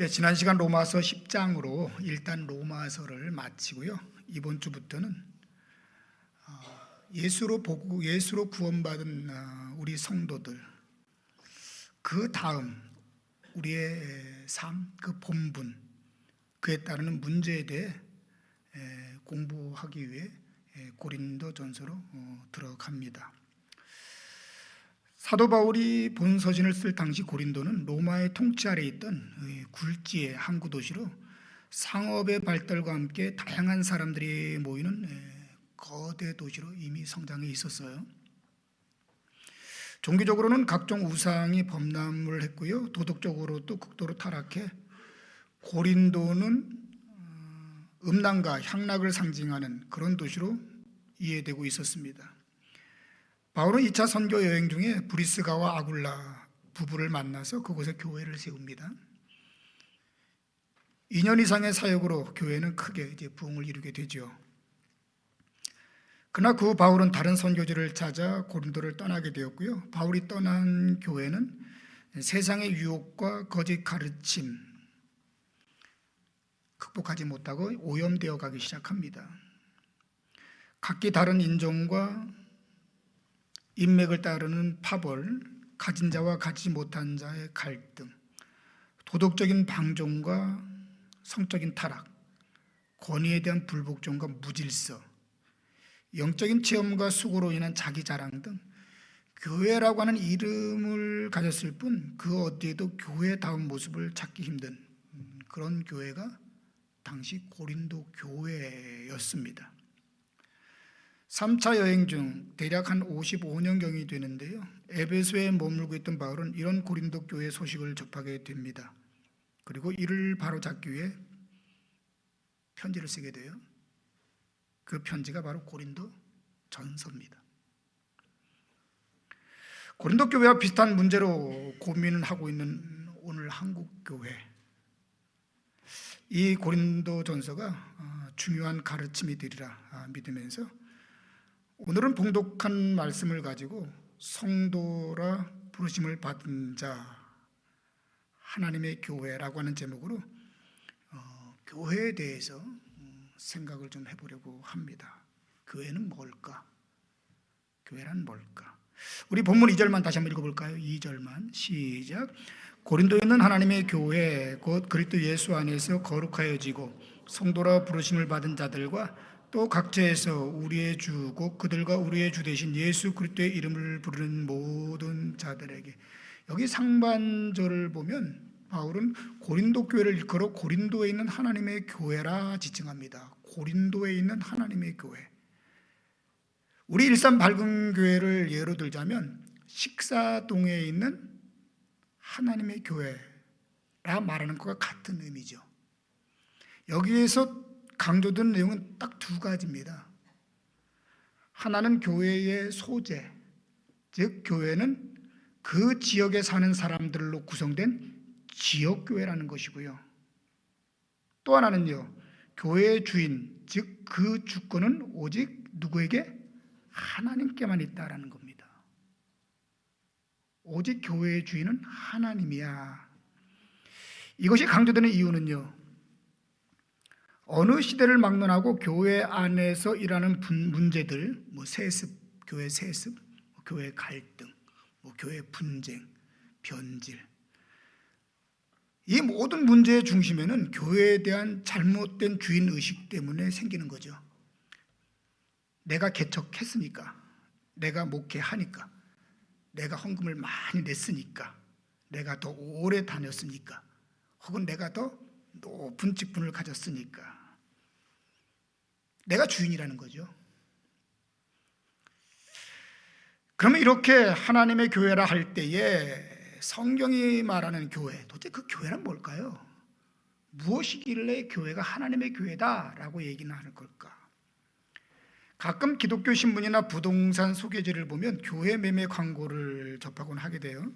지난 시간 로마서 10장으로 일단 로마서를 마치고요. 이번 주부터는 예수로 구원받은 우리 성도들, 그 다음 우리의 삶, 그 본분, 그에 따르는 문제에 대해 공부하기 위해 고린도전서로 들어갑니다. 사도 바울이 본서신을 쓸 당시 고린도는 로마의 통치 아래 있던 굴지의 항구 도시로 상업의 발달과 함께 다양한 사람들이 모이는 거대 도시로 이미 성장해 있었어요. 종교적으로는 각종 우상이 범람을 했고요. 도덕적으로도 극도로 타락해 고린도는 음란과 향락을 상징하는 그런 도시로 이해되고 있었습니다. 바울은 2차 선교 여행 중에 브리스가와 아굴라 부부를 만나서 그곳에 교회를 세웁니다. 2년 이상의 사역으로 교회는 크게 부흥을 이루게 되죠. 그러나 그 후 바울은 다른 선교지를 찾아 고린도를 떠나게 되었고요. 바울이 떠난 교회는 세상의 유혹과 거짓 가르침 극복하지 못하고 오염되어 가기 시작합니다. 각기 다른 인종과 인맥을 따르는 파벌, 가진 자와 가지지 못한 자의 갈등, 도덕적인 방종과 성적인 타락, 권위에 대한 불복종과 무질서, 영적인 체험과 수고로 인한 자기 자랑 등 교회라고 하는 이름을 가졌을 뿐 그 어디에도 교회다운 모습을 찾기 힘든 그런 교회가 당시 고린도 교회였습니다. 3차 여행 중 대략 한 55년경이 되는데요. 에베소에 머물고 있던 바울은 이런 고린도 교회 소식을 접하게 됩니다. 그리고 이를 바로잡기 위해 편지를 쓰게 돼요. 그 편지가 바로 고린도 전서입니다. 고린도 교회와 비슷한 문제로 고민을 하고 있는 오늘 한국 교회, 이 고린도 전서가 중요한 가르침이 되리라 믿으면서 오늘은 봉독한 말씀을 가지고 성도라 부르심을 받은 자 하나님의 교회라고 하는 제목으로 교회에 대해서 생각을 좀 해보려고 합니다. 교회는 뭘까? 교회란 뭘까? 우리 본문 2절만 다시 한번 읽어볼까요? 2절만 시작. 고린도에 있는 하나님의 교회 곧 그리스도 예수 안에서 거룩하여지고 성도라 부르심을 받은 자들과 또 각처에서 우리의 주 곧 그들과 우리의 주 되신 예수 그리스도의 이름을 부르는 모든 자들에게. 여기 상반절을 보면 바울은 고린도 교회를 일컬어 고린도에 있는 하나님의 교회라 지칭합니다. 고린도에 있는 하나님의 교회. 우리 일산 밝은 교회를 예로 들자면 식사동에 있는 하나님의 교회라 말하는 것과 같은 의미죠. 여기에서 강조된 내용은 딱 두 가지입니다. 하나는 교회의 소재, 즉 교회는 그 지역에 사는 사람들로 구성된 지역교회라는 것이고요. 또 하나는요, 교회의 주인, 즉 그 주권은 오직 누구에게? 하나님께만 있다라는 겁니다. 오직 교회의 주인은 하나님이야. 이것이 강조되는 이유는요, 어느 시대를 막론하고 교회 안에서 일하는 문제들, 세습, 교회 세습, 교회 갈등, 교회 분쟁, 변질, 이 모든 문제의 중심에는 교회에 대한 잘못된 주인의식 때문에 생기는 거죠. 내가 개척했으니까, 내가 목회하니까, 내가 헌금을 많이 냈으니까, 내가 더 오래 다녔으니까, 혹은 내가 더 높은 직분을 가졌으니까 내가 주인이라는 거죠. 그러면 이렇게 하나님의 교회라 할 때에 성경이 말하는 교회, 도대체 그 교회란 뭘까요? 무엇이길래 교회가 하나님의 교회다라고 얘기는 하는 걸까? 가끔 기독교 신문이나 부동산 소개지를 보면 교회 매매 광고를 접하곤 하게 돼요.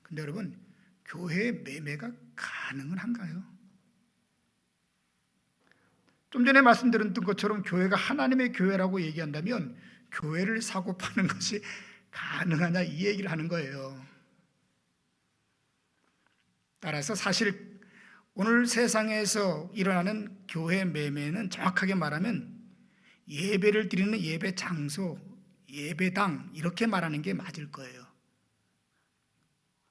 근데 여러분, 교회 매매가 가능은 한가요? 좀 전에 말씀드렸던 것처럼 교회가 하나님의 교회라고 얘기한다면 교회를 사고 파는 것이 가능하냐 이 얘기를 하는 거예요. 따라서 사실 오늘 세상에서 일어나는 교회 매매는 정확하게 말하면 예배를 드리는 예배 장소, 예배당 이렇게 말하는 게 맞을 거예요.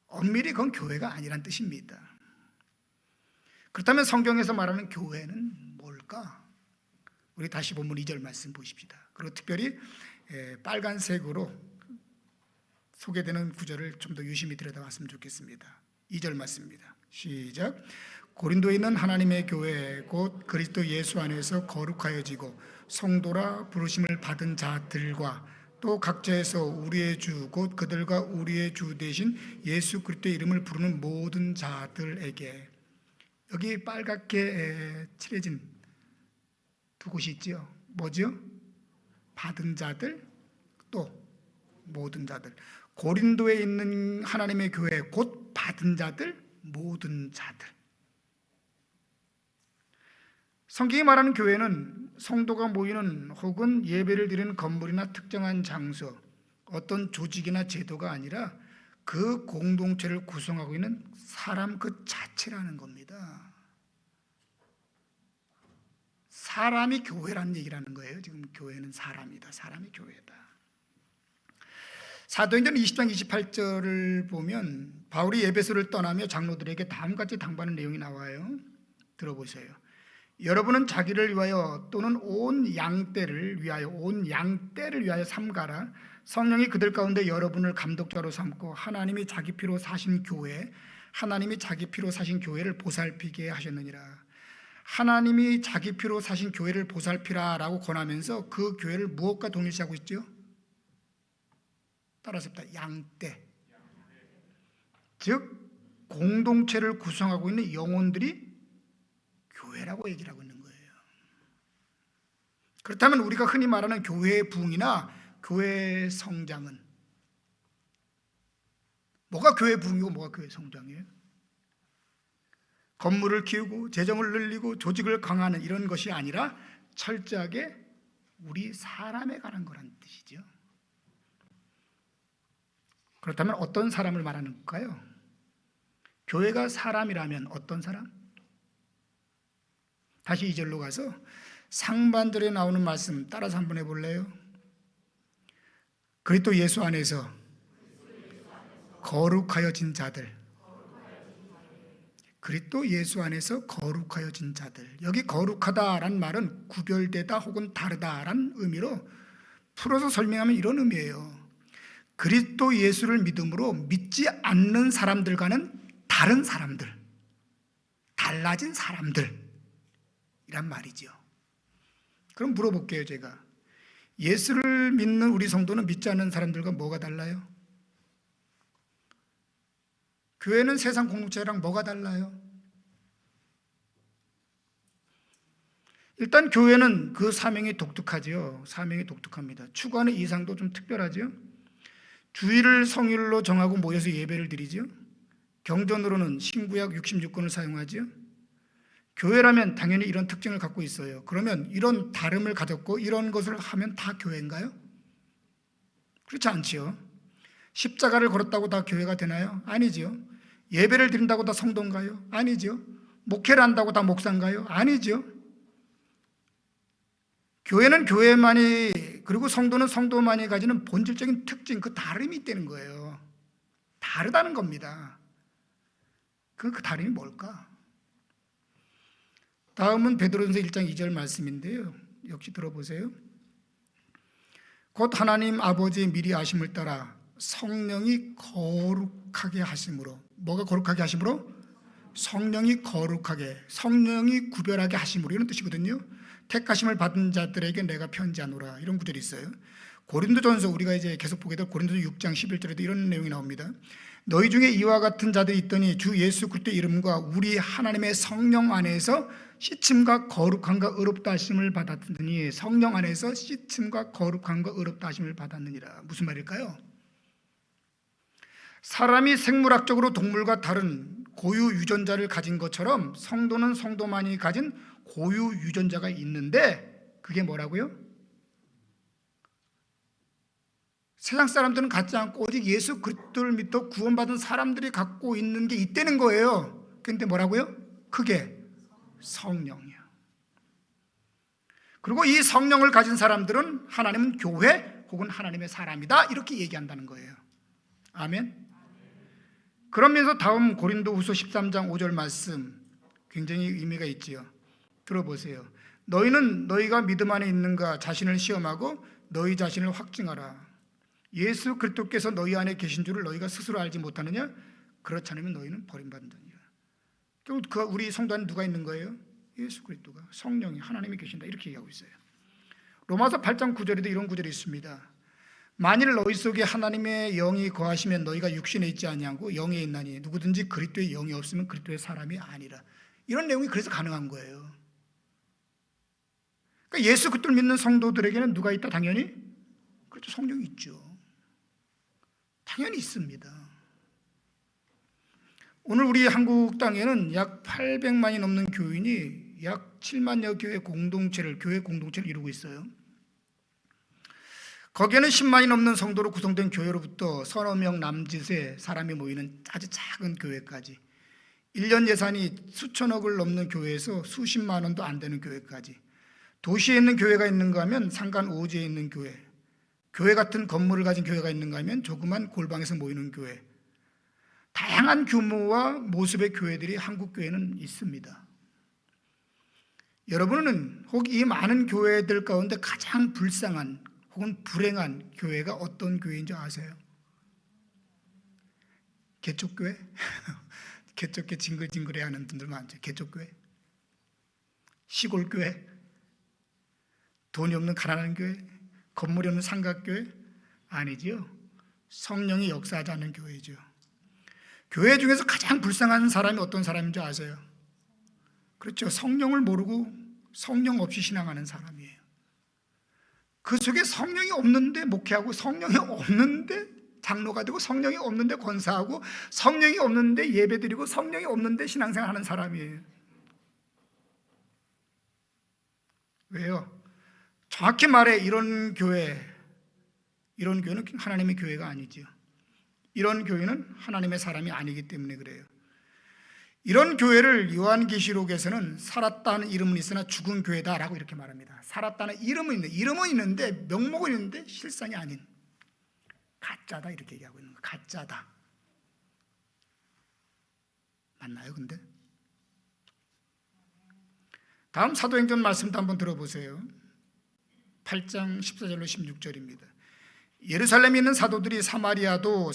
엄밀히 그건 교회가 아니란 뜻입니다. 그렇다면 성경에서 말하는 교회는 뭘까? 우리 다시 본문 2절 말씀 보십시다. 그리고 특별히 빨간색으로 소개되는 구절을 좀 더 유심히 들여다봤으면 좋겠습니다. 2절 말씀입니다. 시작. 고린도에 있는 하나님의 교회 곧 그리스도 예수 안에서 거룩하여지고 성도라 부르심을 받은 자들과 또 각자에서 우리의 주 곧 그들과 우리의 주 대신 예수 그리스도의 이름을 부르는 모든 자들에게. 여기 빨갛게 칠해진 두 곳이 있지요. 뭐죠? 받은 자들 또 모든 자들. 고린도에 있는 하나님의 교회 곧 받은 자들 모든 자들. 성경이 말하는 교회는 성도가 모이는 혹은 예배를 드리는 건물이나 특정한 장소, 어떤 조직이나 제도가 아니라 그 공동체를 구성하고 있는 사람 그 자체라는 겁니다. 사람이 교회라는 얘기라는 거예요. 지금 교회는 사람이다. 사람이 교회다. 사도행전 20장 28절을 보면 바울이 에베소를 떠나며 장로들에게 다음같이 당부하는 내용이 나와요. 들어보세요. 여러분은 자기를 위하여 또는 온 양떼를 위하여 삼가라. 성령이 그들 가운데 여러분을 감독자로 삼고 하나님이 자기 피로 사신 교회를 보살피게 하셨느니라. 하나님이 자기 피로 사신 교회를 보살피라라고 권하면서 그 교회를 무엇과 동일시하고 있죠? 따라서 양떼. 즉 공동체를 구성하고 있는 영혼들이 교회라고 얘기를 하고 있는 거예요. 그렇다면 우리가 흔히 말하는 교회의 부흥이나 교회의 성장은 뭐가 교회의 부흥이고 뭐가 교회의 성장이에요? 건물을 키우고 재정을 늘리고 조직을 강화하는 이런 것이 아니라 철저하게 우리 사람에 관한 거란 뜻이죠. 그렇다면 어떤 사람을 말하는 걸까요? 교회가 사람이라면 어떤 사람? 다시 2절로 가서 상반절에 나오는 말씀 따라서 한번 해볼래요? 그리스도 예수 안에서 거룩하여진 자들. 그리스도 예수 안에서 거룩하여진 자들. 여기 거룩하다라는 말은 구별되다 혹은 다르다라는 의미로 풀어서 설명하면 이런 의미예요. 그리스도 예수를 믿음으로 믿지 않는 사람들과는 다른 사람들, 달라진 사람들 이란 말이죠. 그럼 물어볼게요. 제가 예수를 믿는 우리 성도는 믿지 않는 사람들과 뭐가 달라요? 교회는 세상 공동체랑 뭐가 달라요? 일단 교회는 그 사명이 독특하지요. 사명이 독특합니다. 추구하는 이상도 좀 특별하죠. 주일을 성일로 정하고 모여서 예배를 드리죠. 경전으로는 신구약 66권을 사용하죠. 교회라면 당연히 이런 특징을 갖고 있어요. 그러면 이런 다름을 가졌고 이런 것을 하면 다 교회인가요? 그렇지 않지요. 십자가를 걸었다고 다 교회가 되나요? 아니지요. 예배를 드린다고 다 성도인가요? 아니죠. 목회를 한다고 다 목사인가요? 아니죠. 교회는 교회만이, 그리고 성도는 성도만이 가지는 본질적인 특징, 그 다름이 있다는 거예요. 다르다는 겁니다. 그 다름이 뭘까? 다음은 베드로전서 1장 2절 말씀인데요. 역시 들어보세요. 곧 하나님 아버지의 미리 아심을 따라 성령이 거룩하게 하심으로. 뭐가 거룩하게 하심으로? 성령이 거룩하게, 성령이 구별하게 하심으로, 이런 뜻이거든요. 택하심을 받은 자들에게 내가 편지하노라, 이런 구절이 있어요. 고린도전서, 우리가 이제 계속 보게 될 고린도서 6장 11절에도 이런 내용이 나옵니다. 너희 중에 이와 같은 자들이 있더니 주 예수 그리스도의 이름과 우리 하나님의 성령 안에서 씻음과 거룩함과 의롭다 하심을 받았느니. 성령 안에서 씻음과 거룩함과 의롭다 하심을 받았느니라. 무슨 말일까요? 사람이 생물학적으로 동물과 다른 고유 유전자를 가진 것처럼 성도는 성도만이 가진 고유 유전자가 있는데, 그게 뭐라고요? 세상 사람들은 갖지 않고 오직 예수 그리스도를 믿어 구원받은 사람들이 갖고 있는 게 있다는 거예요. 근데 뭐라고요? 크게 성령이요. 그리고 이 성령을 가진 사람들은 하나님은 교회 혹은 하나님의 사람이다 이렇게 얘기한다는 거예요. 아멘. 그러면서 다음 고린도후서 13장 5절 말씀 굉장히 의미가 있지요. 들어보세요. 너희는 너희가 믿음 안에 있는가 자신을 시험하고 너희 자신을 확증하라. 예수 그리스도께서 너희 안에 계신 줄을 너희가 스스로 알지 못하느냐? 그렇지 않으면 너희는 버림받은 자니라. 결국 우리 성도 안에 누가 있는 거예요? 예수 그리스도가, 성령이, 하나님이 계신다 이렇게 얘기하고 있어요. 로마서 8장 9절에도 이런 구절이 있습니다. 만일 너희 속에 하나님의 영이 거하시면 너희가 육신에 있지 아니하고 영에 있나니 누구든지 그리스도의 영이 없으면 그리스도의 사람이 아니라. 이런 내용이 그래서 가능한 거예요. 그러니까 예수 그리스도를 믿는 성도들에게는 누가 있다? 당연히 그렇죠, 성령이 있죠. 당연히 있습니다. 오늘 우리 한국 땅에는 약 800만이 넘는 교인이 약 7만여 교회 공동체를 이루고 있어요. 거기에는 10만이 넘는 성도로 구성된 교회로부터 서너 명 남짓의 사람이 모이는 아주 작은 교회까지, 1년 예산이 수천억을 넘는 교회에서 수십만 원도 안 되는 교회까지, 도시에 있는 교회가 있는가 하면 산간 오지에 있는 교회 같은 건물을 가진 교회가 있는가 하면 조그만 골방에서 모이는 교회, 다양한 규모와 모습의 교회들이 한국 교회는 있습니다. 여러분은 혹 이 많은 교회들 가운데 가장 불쌍한 혹은 불행한 교회가 어떤 교회인 줄 아세요? 개척교회? 개척교회 징글징글해 하는 분들 많죠. 개척교회? 시골교회? 돈이 없는 가난한 교회? 건물이 없는 삼각교회? 아니지요. 성령이 역사하지 않는 교회죠. 교회 중에서 가장 불쌍한 사람이 어떤 사람인 줄 아세요? 그렇죠. 성령을 모르고 성령 없이 신앙하는 사람이에요. 그 속에 성령이 없는데 목회하고, 성령이 없는데 장로가 되고, 성령이 없는데 권사하고, 성령이 없는데 예배드리고, 성령이 없는데 신앙생활하는 사람이에요. 왜요? 정확히 말해 이런 교회는 하나님의 교회가 아니지요. 이런 교회는 하나님의 사람이 아니기 때문에 그래요. 이런 교회를 요한계시록에서는 살았다는 이름은 있으나 죽은 교회다라고 이렇게 말합니다. 살았다는 이름은 있는데 명목은 있는데 실상이 아닌 가짜다 이렇게 얘기하고 있는 거예요. 가짜다. 맞나요 근데? 다음 사도행전 말씀도 한번 들어보세요. 8장 14절로 16절입니다. 예루살렘에 있는 사도들이 사마리아도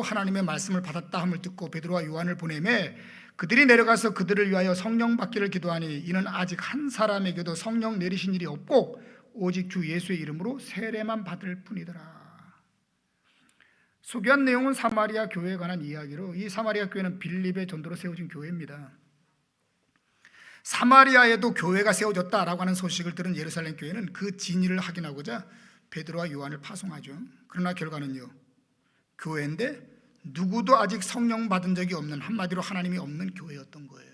하나님의 말씀을 받았다 함을 듣고 베드로와 요한을 보내매 그들이 내려가서 그들을 위하여 성령 받기를 기도하니 이는 아직 한 사람에게도 성령 내리신 일이 없고 오직 주 예수의 이름으로 세례만 받을 뿐이더라. 소개한 내용은 사마리아 교회에 관한 이야기로, 이 사마리아 교회는 빌립의 전도로 세워진 교회입니다. 사마리아에도 교회가 세워졌다라고 하는 소식을 들은 예루살렘 교회는 그 진위를 확인하고자 베드로와 요한을 파송하죠. 그러나 결과는요, 교회인데 누구도 아직 성령 받은 적이 없는, 한마디로 하나님이 없는 교회였던 거예요.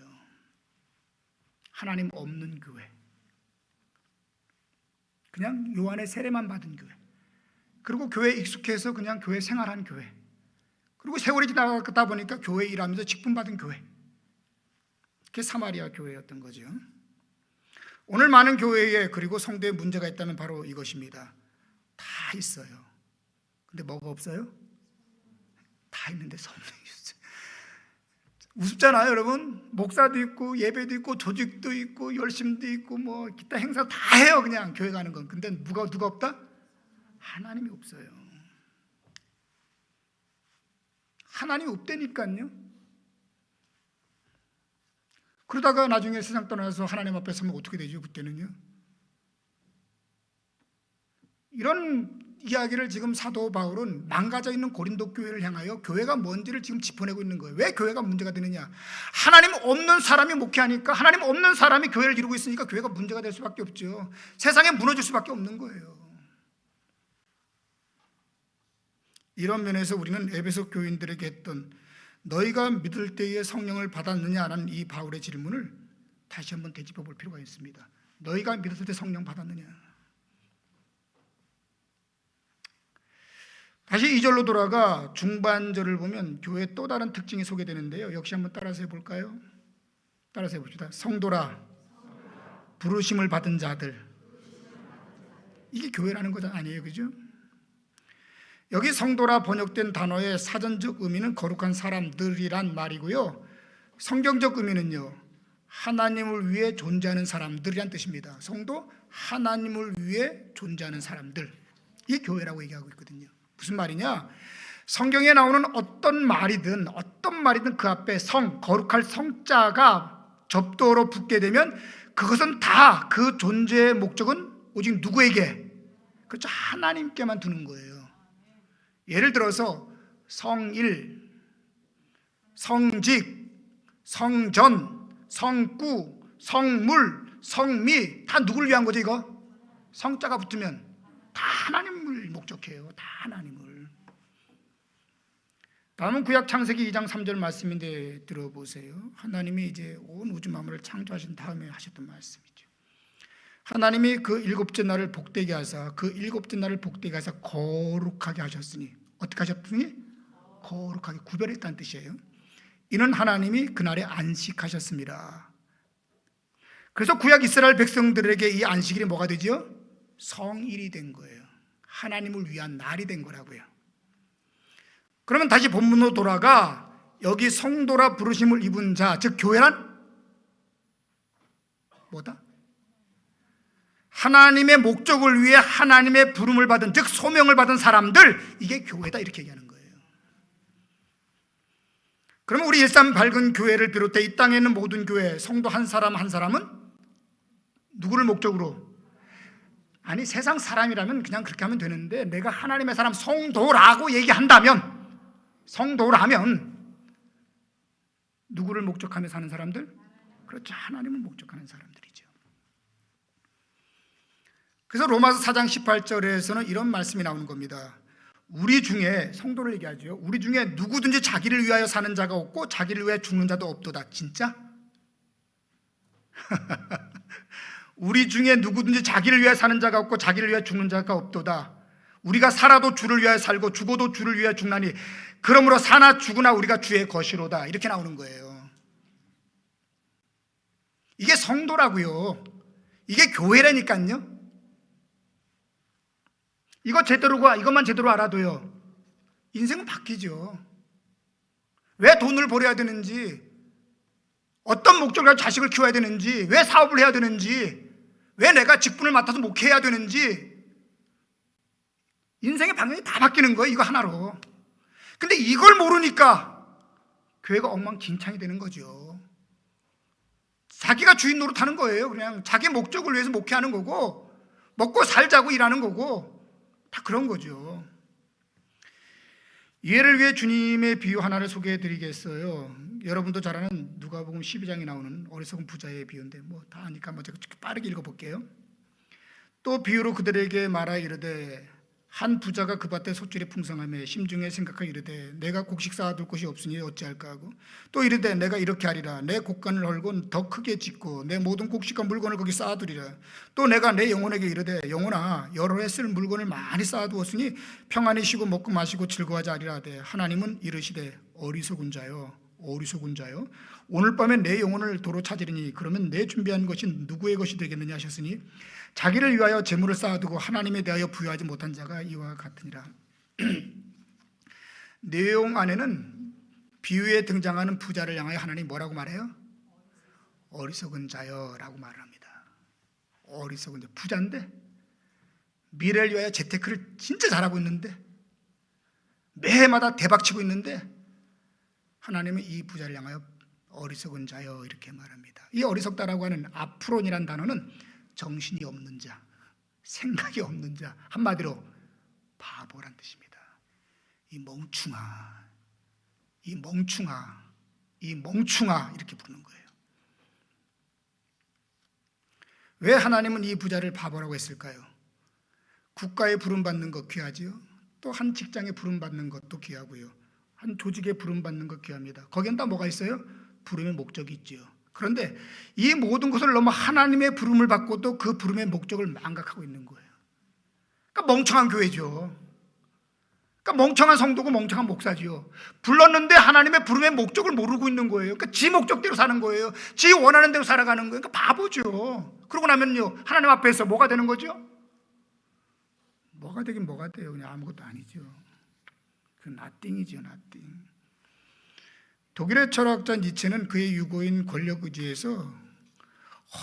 하나님 없는 교회. 그냥 요한의 세례만 받은 교회. 그리고 교회에 익숙해서 그냥 교회 생활한 교회. 그리고 세월이 지나가다 보니까 교회 일하면서 직분 받은 교회. 그게 사마리아 교회였던 거죠. 오늘 많은 교회에 그리고 성도에 문제가 있다면 바로 이것입니다. 다 있어요. 근데 뭐가 없어요? 다 있는데 성령이 없어요. 우습잖아요 여러분. 목사도 있고 예배도 있고 조직도 있고 열심도 있고 뭐 기타 행사 다 해요. 그냥 교회 가는 건. 근데 누가 없다? 하나님이 없어요. 하나님이 없다니까요. 그러다가 나중에 세상 떠나서 하나님 앞에 서면 어떻게 되죠? 그때는요. 이런 이야기를 지금 사도 바울은 망가져 있는 고린도 교회를 향하여 교회가 뭔지를 지금 짚어내고 있는 거예요. 왜 교회가 문제가 되느냐? 하나님 없는 사람이 목회하니까, 하나님 없는 사람이 교회를 이루고 있으니까 교회가 문제가 될 수밖에 없죠. 세상에 무너질 수밖에 없는 거예요. 이런 면에서 우리는 에베소 교인들에게 했던 너희가 믿을 때에 성령을 받았느냐라는 이 바울의 질문을 다시 한번 되짚어 볼 필요가 있습니다. 너희가 믿었을 때 성령 받았느냐? 다시 2절로 돌아가 중반절을 보면 교회의 또 다른 특징이 소개되는데요. 역시 한번 따라서 해볼까요? 따라서 해봅시다. 성도라, 부르심을 받은 자들. 이게 교회라는 거 아니에요, 그죠? 여기 성도라 번역된 단어의 사전적 의미는 거룩한 사람들이란 말이고요, 성경적 의미는요, 하나님을 위해 존재하는 사람들이란 뜻입니다. 성도, 하나님을 위해 존재하는 사람들, 이게 교회라고 얘기하고 있거든요. 무슨 말이냐? 성경에 나오는 어떤 말이든 그 앞에 성, 거룩할 성자가 접두어로 붙게 되면 그것은 다 그 존재의 목적은 오직 누구에게? 그렇죠, 하나님께만 두는 거예요. 예를 들어서 성일, 성직, 성전, 성구, 성물, 성미, 다 누구를 위한 거죠? 이거 성자가 붙으면 다 하나님을 목적해요. 다 하나님을. 다음은 구약 창세기 2장 3절 말씀인데 들어보세요. 하나님이 이제 온 우주 만물을 창조하신 다음에 하셨던 말씀이죠. 하나님이 그 일곱째 날을 복되게 하사 거룩하게 하셨으니, 어떻게 하셨더니? 거룩하게, 구별했다는 뜻이에요. 이는 하나님이 그날에 안식하셨습니다. 그래서 구약 이스라엘 백성들에게 이 안식일이 뭐가 되죠? 성일이 된 거예요. 하나님을 위한 날이 된 거라고요. 그러면 다시 본문으로 돌아가 여기 성도라 부르심을 입은 자, 즉 교회란 뭐다? 하나님의 목적을 위해 하나님의 부름을 받은, 즉 소명을 받은 사람들, 이게 교회다, 이렇게 얘기하는 거예요. 그러면 우리 일산 밝은 교회를 비롯해 이 땅에 있는 모든 교회 성도 한 사람 한 사람은 누구를 목적으로? 아니, 세상 사람이라면 그냥 그렇게 하면 되는데, 내가 하나님의 사람 성도라고 얘기한다면, 성도라면 누구를 목적하며 사는 사람들? 그렇죠, 하나님을 목적하는 사람들이죠. 그래서 로마서 4장 18절에서는 이런 말씀이 나오는 겁니다. 우리 중에, 성도를 얘기하죠, 우리 중에 누구든지 자기를 위하여 사는 자가 없고 자기를 위하여 죽는 자도 없도다. 진짜? 우리 중에 누구든지 자기를 위하여 사는 자가 없고 자기를 위하여 죽는 자가 없도다. 우리가 살아도 주를 위하여 살고 죽어도 주를 위하여 죽나니 그러므로 사나 죽으나 우리가 주의 것이로다. 이렇게 나오는 거예요. 이게 성도라고요. 이게 교회라니까요. 이것만 제대로 알아도요, 인생은 바뀌죠. 왜 돈을 벌어야 되는지, 어떤 목적을 가지고 자식을 키워야 되는지, 왜 사업을 해야 되는지, 왜 내가 직분을 맡아서 목회해야 되는지, 인생의 방향이 다 바뀌는 거예요, 이거 하나로. 근데 이걸 모르니까 교회가 엉망진창이 되는 거죠. 자기가 주인 노릇하는 거예요. 그냥 자기 목적을 위해서 목회하는 거고, 먹고 살자고 일하는 거고, 다 그런 거죠. 이해를 위해 주님의 비유 하나를 소개해 드리겠어요. 여러분도 잘 아는 누가복음 12장에 나오는 어리석은 부자의 비유인데, 뭐 다 아니까 제가 빠르게 읽어볼게요. 또 비유로 그들에게 말하 이르되, 한 부자가 그 밭에 소출이 풍성하며 심중에 생각하여 이르되, 내가 곡식 쌓아둘 곳이 없으니 어찌할까 하고, 또 이르되, 내가 이렇게 하리라. 내 곡간을 헐고 더 크게 짓고 내 모든 곡식과 물건을 거기 쌓아두리라. 또 내가 내 영혼에게 이르되, 영혼아, 여러 해 쓸 물건을 많이 쌓아두었으니 평안히 쉬고 먹고 마시고 즐거워하자 하리라 하되, 하나님은 이르시되, 어리석은 자여, 오늘 밤에 내 영혼을 도로 찾으리니 그러면 내 준비한 것이 누구의 것이 되겠느냐 하셨으니, 자기를 위하여 재물을 쌓아두고 하나님에 대하여 부여하지 못한 자가 이와 같으니라. 내용 안에는 비유에 등장하는 부자를 향하여 하나님이 뭐라고 말해요? 어리석은 자여라고 말을 합니다. 어리석은 자, 부자인데 미래를 위하여 재테크를 진짜 잘하고 있는데, 매해마다 대박치고 있는데, 하나님은 이 부자를 향하여 어리석은 자여 이렇게 말합니다. 이 어리석다라고 하는 아프론이라는 단어는 정신이 없는 자, 생각이 없는 자, 한마디로 바보란 뜻입니다. 이 멍충아 이렇게 부르는 거예요. 왜 하나님은 이 부자를 바보라고 했을까요? 국가에 부름받는 것 귀하지요. 또 한 직장에 부름받는 것도 귀하고요, 한 조직에 부름받는 것 귀합니다. 거기엔 다 뭐가 있어요? 부름의 목적이 있지요. 그런데 이 모든 것을 넘어 하나님의 부름을 받고도 그 부름의 목적을 망각하고 있는 거예요. 그러니까 멍청한 교회죠. 그러니까 멍청한 성도고 멍청한 목사지요. 불렀는데 하나님의 부름의 목적을 모르고 있는 거예요. 그러니까 지 목적대로 사는 거예요. 지 원하는 대로 살아가는 거예요. 그러니까 바보죠. 그러고 나면요, 하나님 앞에서 뭐가 되는 거죠? 뭐가 되긴 뭐가 돼요. 그냥 아무것도 아니죠. 그 nothing이죠, nothing. 독일의 철학자 니체는 그의 유고인 권력의지에서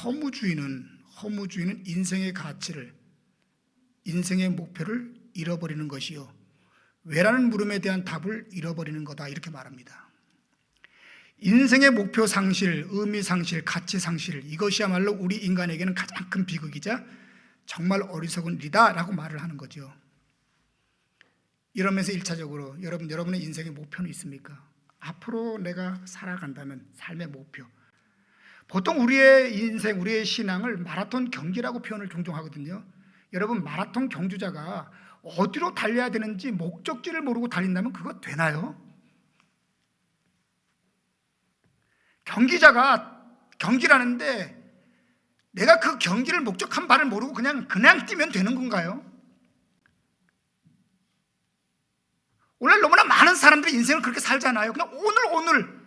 허무주의는 인생의 가치를, 인생의 목표를 잃어버리는 것이요, 왜라는 물음에 대한 답을 잃어버리는 거다, 이렇게 말합니다. 인생의 목표 상실, 의미 상실, 가치 상실, 이것이야말로 우리 인간에게는 가장 큰 비극이자 정말 어리석은 일이다 라고 말을 하는 거죠. 이러면서 1차적으로 여러분의 인생의 목표는 있습니까? 앞으로 내가 살아간다면 삶의 목표. 보통 우리의 인생, 우리의 신앙을 마라톤 경기라고 표현을 종종 하거든요. 여러분, 마라톤 경주자가 어디로 달려야 되는지 목적지를 모르고 달린다면 그거 되나요? 경기자가 경기를 하는데 내가 그 경기를 목적한 바를 모르고 그냥 뛰면 되는 건가요? 오늘 너무나 많은 사람들이 인생을 그렇게 살잖아요. 그냥 오늘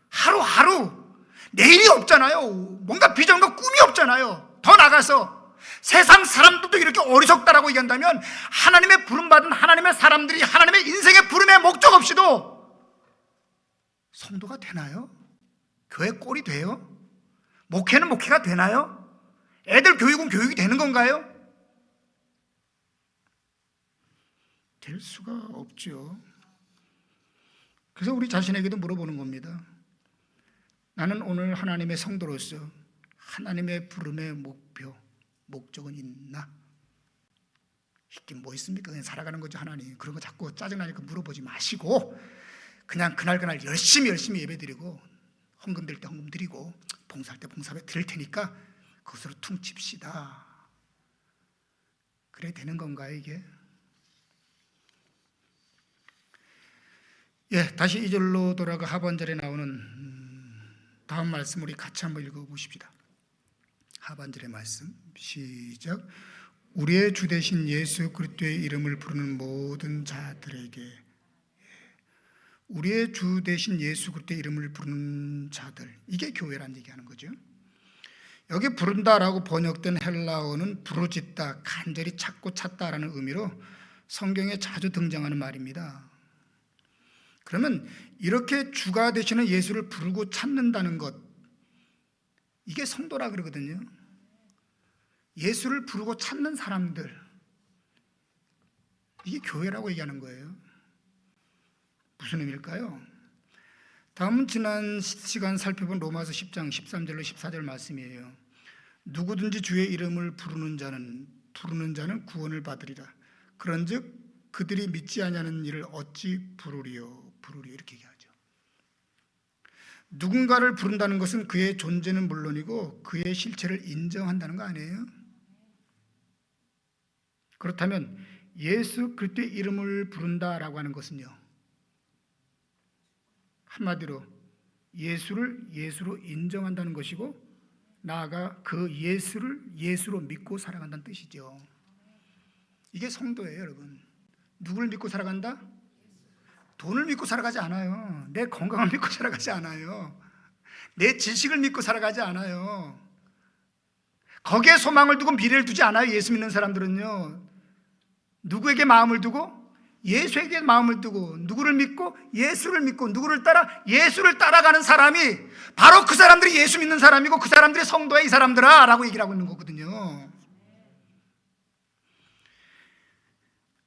하루하루, 내일이 없잖아요. 뭔가 비전과 꿈이 없잖아요. 더 나가서 세상 사람들도 이렇게 어리석다라고 얘기한다면 하나님의 부름받은 하나님의 사람들이 하나님의 인생의 부름의 목적 없이도 성도가 되나요? 교회 꼴이 돼요? 목회는 목회가 되나요? 애들 교육은 교육이 되는 건가요? 될 수가 없죠. 그래서 우리 자신에게도 물어보는 겁니다. 나는 오늘 하나님의 성도로서 하나님의 부름의 목표, 목적은 있나? 있긴 뭐 있습니까? 그냥 살아가는 거죠. 하나님, 그런 거 자꾸 짜증나니까 물어보지 마시고 그냥 그날 열심히 예배드리고 헌금 드릴 때 헌금 드리고 봉사할 때 봉사배 드릴 테니까 그것으로 퉁칩시다. 그래 되는 건가요, 이게? 다시 2절로 돌아가 하반절에 나오는 다음 말씀 우리 같이 한번 읽어보십시다. 하반절의 말씀 시작. 우리의 주 되신 예수 그리스도의 이름을 부르는 모든 자들에게, 우리의 주 되신 예수 그리스도의 이름을 부르는 자들, 이게 교회란 얘기하는 거죠. 여기 부른다라고 번역된 헬라어는 부르짖다, 간절히 찾고 찾다라는 의미로 성경에 자주 등장하는 말입니다. 그러면 이렇게 주가 되시는 예수를 부르고 찾는다는 것, 이게 성도라 그러거든요. 예수를 부르고 찾는 사람들, 이게 교회라고 얘기하는 거예요. 무슨 의미일까요? 다음은 지난 시간 살펴본 로마서 10장 13절로 14절 말씀이에요. 누구든지 주의 이름을 부르는 자는 구원을 받으리라. 그런즉 그들이 믿지 아니하는 일을 어찌 부르리요 이렇게 얘기하죠. 누군가를 부른다는 것은 그의 존재는 물론이고 그의 실체를 인정한다는 거 아니에요? 그렇다면 예수 그리스도의 이름을 부른다라고 하는 것은요, 한마디로 예수를 예수로 인정한다는 것이고 나아가 그 예수를 예수로 믿고 살아간다는 뜻이죠. 이게 성도예요, 여러분. 누구를 믿고 살아간다? 돈을 믿고 살아가지 않아요. 내 건강을 믿고 살아가지 않아요. 내 지식을 믿고 살아가지 않아요. 거기에 소망을 두고 미래를 두지 않아요. 예수 믿는 사람들은요. 누구에게 마음을 두고? 예수에게 마음을 두고, 누구를 믿고? 예수를 믿고, 누구를 따라? 예수를 따라가는 사람이 바로 그 사람들이 예수 믿는 사람이고 그 사람들이 성도야, 이 사람들아 라고 얘기를 하고 있는 거거든요.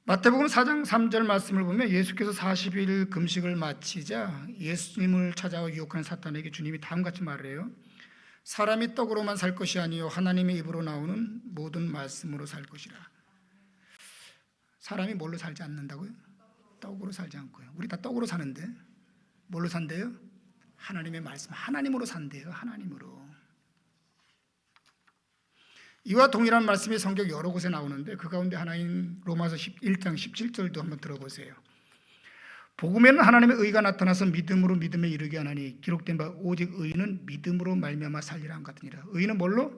마태복음 4장 3절 말씀을 보면 예수께서 40일 금식을 마치자 예수님을 찾아와 유혹하는 사탄에게 주님이 다음같이 말을 해요. 사람이 떡으로만 살 것이 아니요 하나님의 입으로 나오는 모든 말씀으로 살 것이라. 사람이 뭘로 살지 않는다고요? 떡으로 살지 않고요. 우리 다 떡으로 사는데 뭘로 산대요? 하나님의 말씀, 하나님으로 산대요. 하나님으로. 이와 동일한 말씀이 성경 여러 곳에 나오는데 그 가운데 하나인 로마서 1장 17절도 한번 들어보세요. 복음에는 하나님의 의가 나타나서 믿음으로 믿음에 이르게 하나니 기록된 바 오직 의인은 믿음으로 말미암아 살리라 함 같으니라. 의인은 뭘로?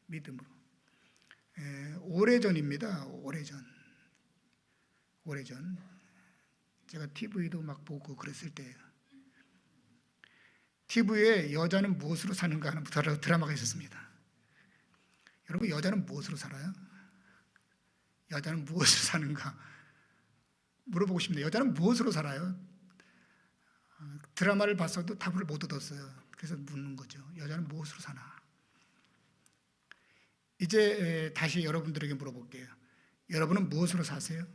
믿음으로. 오래전입니다. 오래전. 오래전 제가 TV도 막 보고 그랬을 때예요. TV에 여자는 무엇으로 사는가 하는 드라마가 있었습니다. 여러분, 여자는 무엇으로 살아요? 여자는 무엇으로 사는가 물어보고 싶네요. 여자는 무엇으로 살아요? 드라마를 봤어도 답을 못 얻었어요. 그래서 묻는 거죠. 여자는 무엇으로 사나? 이제 다시 여러분들에게 물어볼게요. 여러분은 무엇으로 사세요?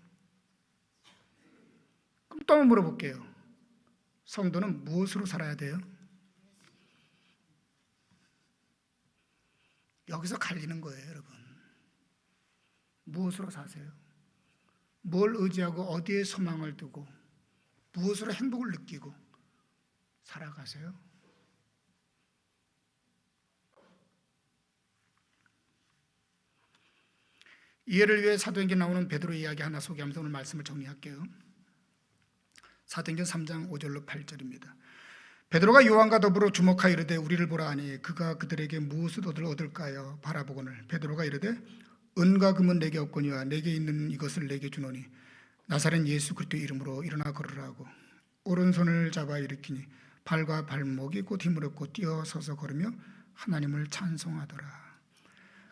그럼 또 한번 물어볼게요. 성도는 무엇으로 살아야 돼요? 여기서 갈리는 거예요, 여러분. 무엇으로 사세요? 뭘 의지하고 어디에 소망을 두고 무엇으로 행복을 느끼고 살아가세요? 이해를 위해 사도행전에 나오는 베드로 이야기 하나 소개하면서 오늘 말씀을 정리할게요. 사도행전 3장 5절로 8절입니다. 베드로가 요한과 더불어 주목하여 이르되 우리를 보라 하니 그가 그들에게 무엇을 얻을까요? 바라보거늘 베드로가 이르되 은과 금은 내게 없거니와 내게 있는 이것을 내게 주노니 나사렛 예수 그리스도 이름으로 일어나 걸으라 하고 오른손을 잡아 일으키니 발과 발목이 곧 힘을 얻고 뛰어서서 걸으며 하나님을 찬송하더라.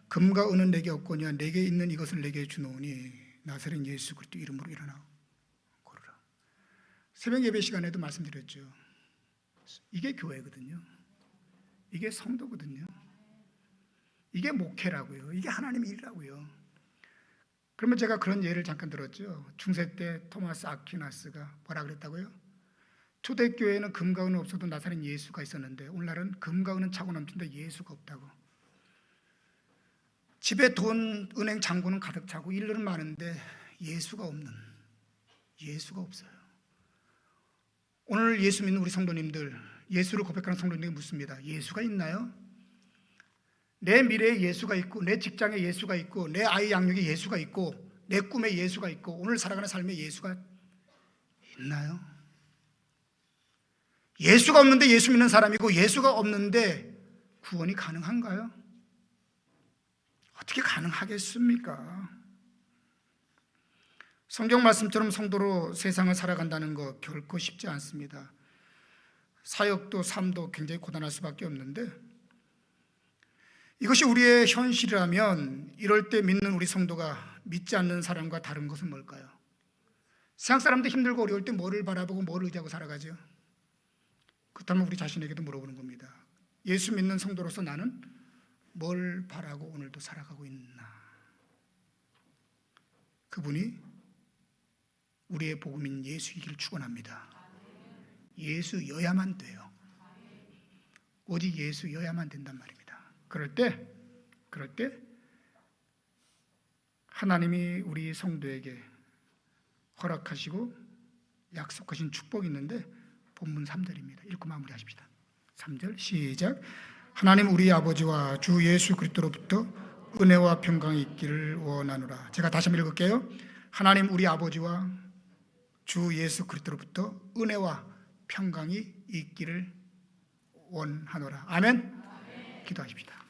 금과 은은 내게 없거니와 내게 있는 이것을 내게 주노니 나사렛 예수 그리스도 이름으로 일어나 걸으라. 새벽 예배 시간에도 말씀드렸죠. 이게 교회거든요. 이게 성도거든요. 이게 목회라고요. 이게 하나님의 일이라고요. 그러면 제가 그런 예를 잠깐 들었죠. 중세 때 토마스 아퀴나스가 뭐라 그랬다고요? 초대교회에는 금과 은은 없어도 나사렛 예수가 있었는데 오늘날은 금과 은은 차고 넘치는데 예수가 없다고. 집에 돈, 은행 잔고는 가득 차고 일들은 많은데 예수가 없어요. 오늘 예수 믿는 우리 성도님들, 예수를 고백하는 성도님에게 묻습니다. 예수가 있나요? 내 미래에 예수가 있고 내 직장에 예수가 있고 내 아이 양육에 예수가 있고 내 꿈에 예수가 있고 오늘 살아가는 삶에 예수가 있나요? 예수가 없는데 예수 믿는 사람이고 예수가 없는데 구원이 가능한가요? 어떻게 가능하겠습니까? 성경 말씀처럼 성도로 세상을 살아간다는 거 결코 쉽지 않습니다. 사역도 삶도 굉장히 고단할 수밖에 없는데 이것이 우리의 현실이라면 이럴 때 믿는 우리 성도가 믿지 않는 사람과 다른 것은 뭘까요? 세상 사람도 힘들고 어려울 때 뭐를 바라보고 뭐를 의지하고 살아가죠? 그렇다면 우리 자신에게도 물어보는 겁니다. 예수 믿는 성도로서 나는 뭘 바라고 오늘도 살아가고 있나? 그분이 우리의 복음인 예수이기를 축원합니다. 예수여야만 돼요. 오직 예수여야만 된단 말입니다. 그럴 때 하나님이 우리 성도에게 허락하시고 약속하신 축복이 있는데 본문 3절입니다. 읽고 마무리하십시다. 3절 시작. 하나님 우리 아버지와 주 예수 그리스도로부터 은혜와 평강이 있기를 원하노라. 제가 다시 한번 읽을게요. 하나님 우리 아버지와 주 예수 그리스도로부터 은혜와 평강이 있기를 원하노라. 아멘. 기도하십시다.